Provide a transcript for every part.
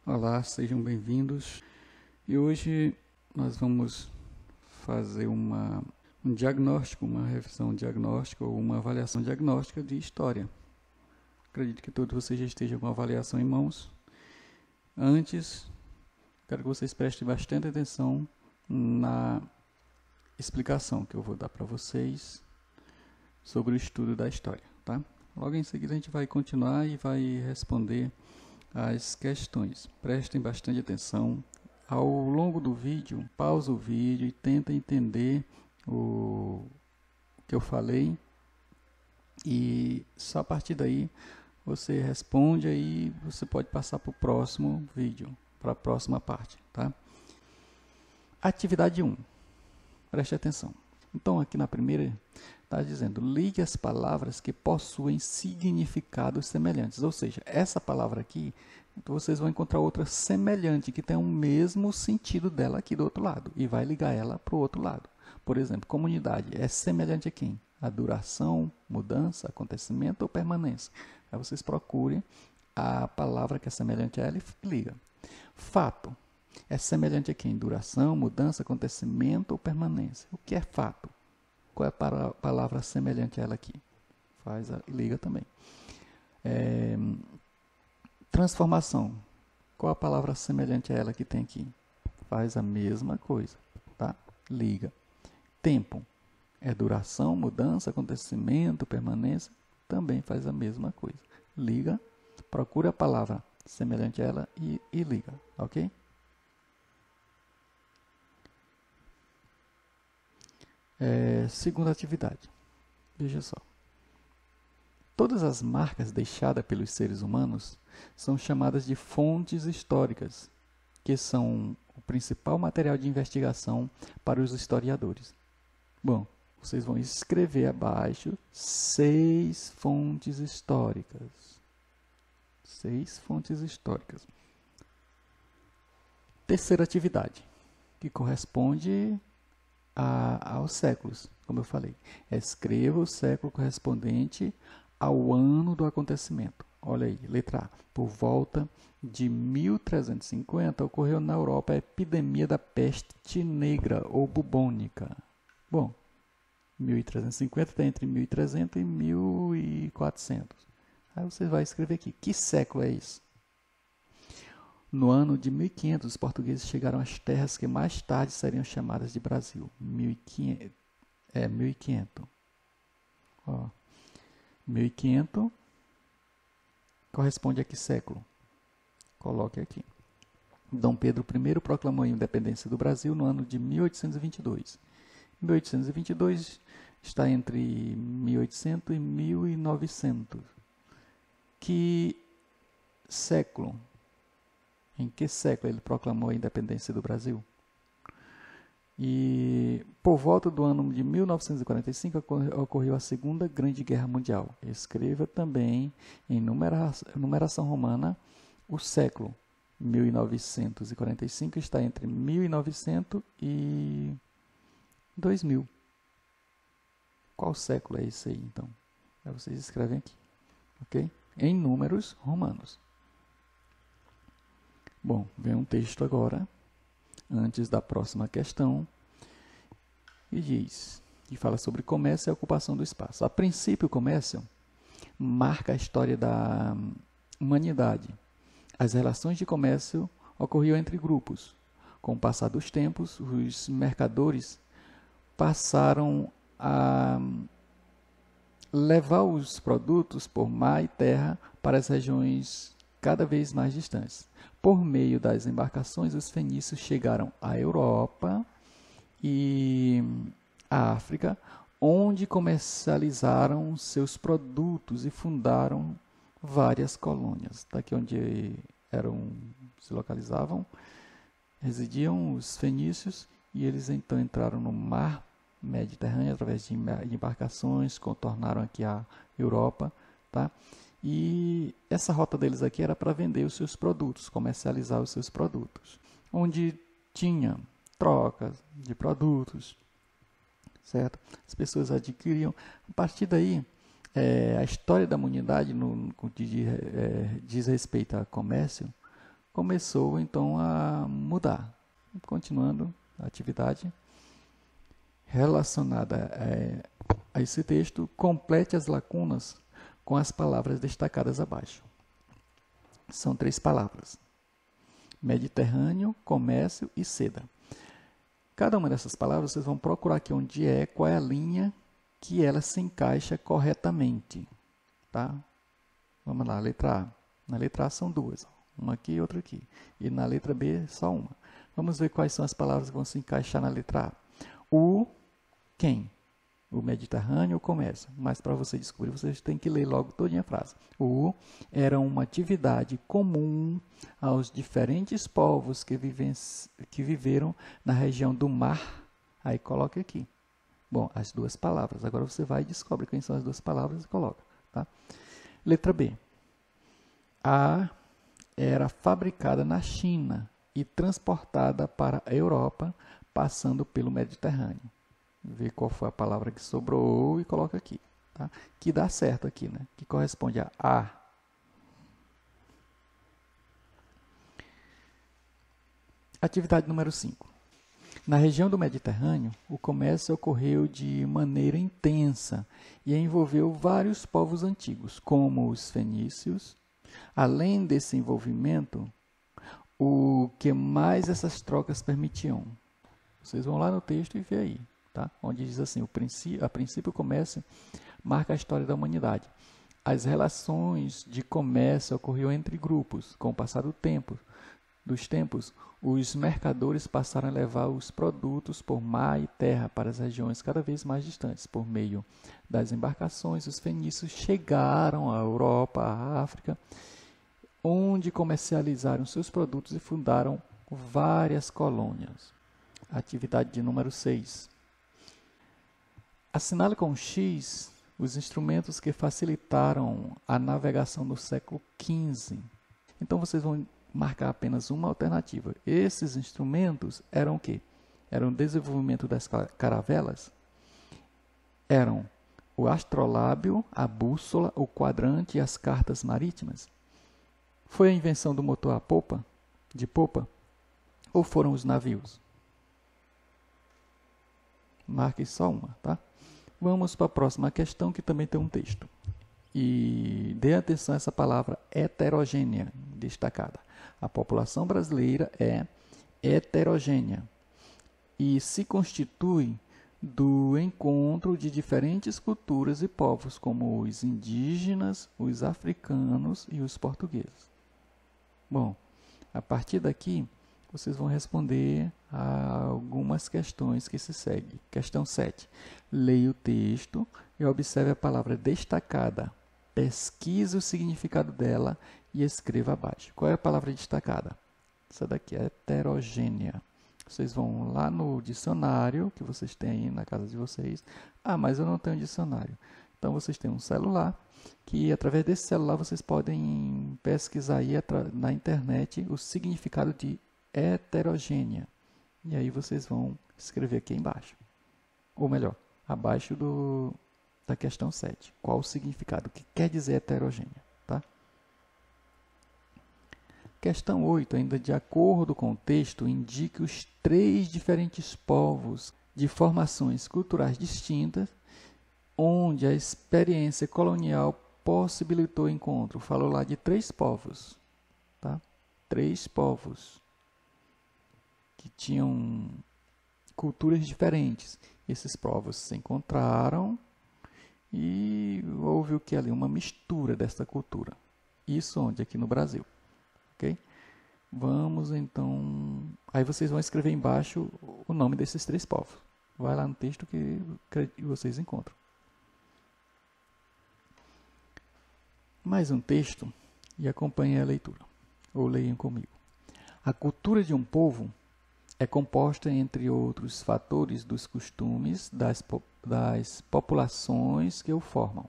Olá, sejam bem-vindos. E hoje nós vamos fazer um diagnóstico, uma revisão diagnóstica ou uma avaliação diagnóstica de história. Acredito que todos vocês já estejam com a avaliação em mãos. Antes, quero que vocês prestem bastante atenção na explicação que eu vou dar para vocês sobre o estudo da história, tá? Logo em seguida a gente vai continuar e vai responder as questões. Prestem bastante atenção. Ao longo do vídeo, pausa o vídeo e tenta entender o que eu falei. E só a partir daí você responde, aí você pode passar para o próximo vídeo, para a próxima parte, tá? Atividade 1. Preste atenção. Então, aqui na primeira, está dizendo, ligue as palavras que possuem significados semelhantes. Ou seja, essa palavra aqui, vocês vão encontrar outra semelhante, que tem o mesmo sentido dela aqui do outro lado. E vai ligar ela para o outro lado. Por exemplo, comunidade é semelhante a quem? A duração, mudança, acontecimento ou permanência. Aí vocês procurem a palavra que é semelhante a ela e liga. Fato. É semelhante a quem? Duração, mudança, acontecimento ou permanência. O que é fato? Qual é a palavra semelhante a ela aqui? Liga também. Transformação. Qual a palavra semelhante a ela que tem aqui? Faz a mesma coisa, tá? Liga. Tempo. É duração, mudança, acontecimento, permanência. Também faz a mesma coisa. Liga. Procura a palavra semelhante a ela e liga, ok? Segunda atividade. Veja só. Todas as marcas deixadas pelos seres humanos são chamadas de fontes históricas, que são o principal material de investigação para os historiadores. Bom, vocês vão escrever abaixo 6 fontes históricas. 6 fontes históricas. Terceira atividade, que corresponde aos séculos, como eu falei. Escreva o século correspondente ao ano do acontecimento. Olha aí, letra A. Por volta de 1350, ocorreu na Europa a epidemia da peste negra ou bubônica. Bom, 1350 está entre 1300 e 1400. Aí você vai escrever aqui, que século é isso? No ano de 1500, os portugueses chegaram às terras que mais tarde seriam chamadas de Brasil. 1500. Ó, 1500 corresponde a que século? Coloque aqui. Dom Pedro I proclamou a independência do Brasil no ano de 1822. 1822 está entre 1800 e 1900. Que século? Em que século ele proclamou a independência do Brasil? E por volta do ano de 1945 ocorreu a Segunda Grande Guerra Mundial. Escreva também em numeração romana o século. 1945 está entre 1900 e 2000. Qual século é esse aí, então? Aí vocês escrevem aqui, ok? Em números romanos. Bom, vem um texto agora, antes da próxima questão, e diz, e fala sobre comércio e ocupação do espaço. A princípio, o comércio marca a história da humanidade. As relações de comércio ocorriam entre grupos. Com o passar dos tempos, os mercadores passaram a levar os produtos por mar e terra para as regiões cada vez mais distantes. Por meio das embarcações, os fenícios chegaram à Europa e à África, onde comercializaram seus produtos e fundaram várias colônias. Daqui onde se localizavam, residiam os fenícios, e eles então entraram no mar Mediterrâneo através de embarcações, contornaram aqui a Europa, tá? E essa rota deles aqui era para vender os seus produtos, comercializar os seus produtos, onde tinha trocas de produtos, certo? As pessoas adquiriam. A partir daí, a história da humanidade, no que diz respeito a comércio, começou então a mudar. Continuando a atividade relacionada a esse texto, complete as lacunas com as palavras destacadas abaixo. São 3 palavras: Mediterrâneo, comércio e seda. Cada uma dessas palavras vocês vão procurar aqui onde qual é a linha que ela se encaixa corretamente. Tá? Vamos lá, letra A. Na letra A são 2, uma aqui e outra aqui. E na letra B, só uma. Vamos ver quais são as palavras que vão se encaixar na letra A. O quem? O Mediterrâneo, o comércio. Mas para você descobrir, vocês têm que ler logo toda a frase. O era uma atividade comum aos diferentes povos que viveram na região do mar. Aí coloca aqui. Bom, as 2 palavras. Agora você vai e descobre quem são as 2 palavras e coloca. Tá? Letra B. A era fabricada na China e transportada para a Europa, passando pelo Mediterrâneo. Vê qual foi a palavra que sobrou e coloca aqui. Tá? Que dá certo aqui, né? Que corresponde a A. Atividade número 5. Na região do Mediterrâneo, o comércio ocorreu de maneira intensa e envolveu vários povos antigos, como os fenícios. Além desse envolvimento, o que mais essas trocas permitiam? Vocês vão lá no texto e vê aí. Tá? Onde diz assim, a princípio o comércio marca a história da humanidade. As relações de comércio ocorriam entre grupos. Com o passar dos tempos, os mercadores passaram a levar os produtos por mar e terra para as regiões cada vez mais distantes. Por meio das embarcações, os fenícios chegaram à Europa, à África, onde comercializaram seus produtos e fundaram várias colônias. Atividade de número 6. Assinale com X os instrumentos que facilitaram a navegação no século XV. Então, vocês vão marcar apenas uma alternativa. Esses instrumentos eram o quê? Eram o desenvolvimento das caravelas, eram o astrolábio, a bússola, o quadrante e as cartas marítimas. Foi a invenção do motor de popa, ou foram os navios? Marque só uma, tá? Vamos para a próxima questão, que também tem um texto. E dê atenção a essa palavra heterogênea, destacada. A população brasileira é heterogênea e se constitui do encontro de diferentes culturas e povos, como os indígenas, os africanos e os portugueses. Bom, a partir daqui, vocês vão responder a algumas questões que se seguem. Questão 7. Leia o texto e observe a palavra destacada. Pesquise o significado dela e escreva abaixo. Qual é a palavra destacada? Essa daqui é heterogênea. Vocês vão lá no dicionário que vocês têm aí na casa de vocês. Ah, mas eu não tenho dicionário. Então, vocês têm um celular que, através desse celular, vocês podem pesquisar aí na internet o significado de heterogênea. E aí vocês vão escrever aqui embaixo. Ou melhor, abaixo da questão 7. Qual o significado? O que quer dizer heterogênea? Tá? Questão 8. Ainda de acordo com o texto, indique os 3 diferentes povos de formações culturais distintas, onde a experiência colonial possibilitou o encontro. Falou lá de 3 povos. Tá? 3 povos que tinham culturas diferentes. Esses povos se encontraram e houve o que ali? Uma mistura dessa cultura. Isso onde? Aqui no Brasil. Ok? Vamos então... Aí vocês vão escrever embaixo o nome desses 3 povos. Vai lá no texto que vocês encontram. Mais um texto e acompanhem a leitura. Ou leiam comigo. A cultura de um povo é composta, entre outros fatores, dos costumes das populações que o formam.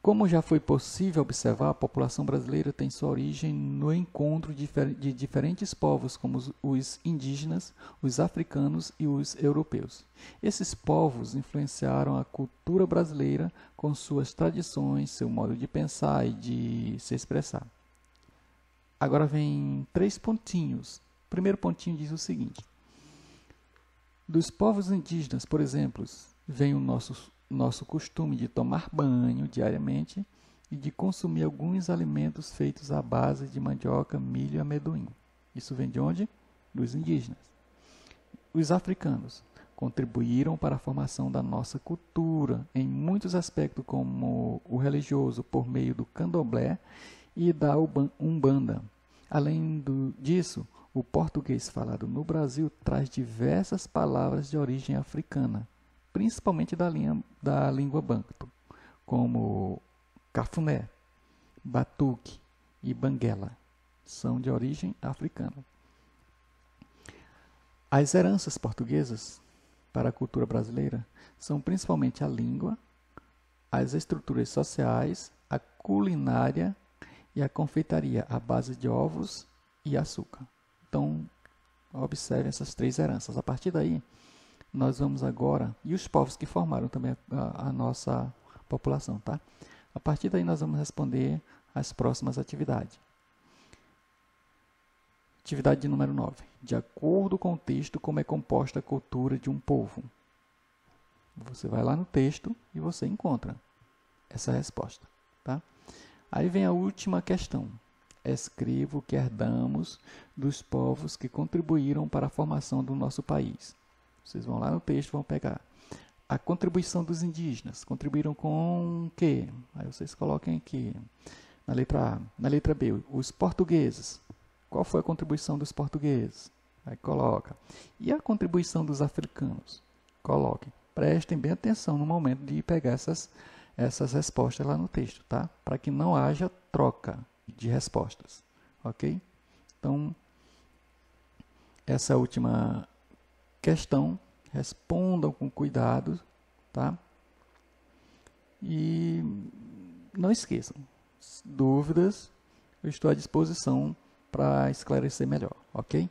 Como já foi possível observar, a população brasileira tem sua origem no encontro de diferentes povos, como os indígenas, os africanos e os europeus. Esses povos influenciaram a cultura brasileira com suas tradições, seu modo de pensar e de se expressar. Agora vem 3 pontinhos. O primeiro pontinho diz o seguinte: dos povos indígenas, por exemplo, vem o nosso costume de tomar banho diariamente e de consumir alguns alimentos feitos à base de mandioca, milho e amendoim. Isso vem de onde? Dos indígenas. Os africanos contribuíram para a formação da nossa cultura em muitos aspectos, como o religioso por meio do candomblé e da umbanda. Além disso, o português falado no Brasil traz diversas palavras de origem africana, principalmente da língua banto, como cafuné, batuque e banguela, são de origem africana. As heranças portuguesas para a cultura brasileira são principalmente a língua, as estruturas sociais, a culinária e a confeitaria à base de ovos e açúcar. Então, observe essas 3 heranças. A partir daí, nós vamos agora, e os povos que formaram também a nossa população, tá? A partir daí nós vamos responder as próximas atividades. Atividade de número 9. De acordo com o texto, como é composta a cultura de um povo? Você vai lá no texto e você encontra essa resposta, tá? Aí vem a última questão. Escreva o que herdamos dos povos que contribuíram para a formação do nosso país. Vocês vão lá no texto e vão pegar. A contribuição dos indígenas. Contribuíram com o quê? Aí vocês coloquem aqui. Na letra A. Na letra B, os portugueses. Qual foi a contribuição dos portugueses? Aí coloca. E a contribuição dos africanos? Coloquem. Prestem bem atenção no momento de pegar essas respostas lá no texto, tá? Para que não haja troca de respostas, ok? Então, essa última questão, respondam com cuidado, tá? E não esqueçam, dúvidas, eu estou à disposição para esclarecer melhor, ok?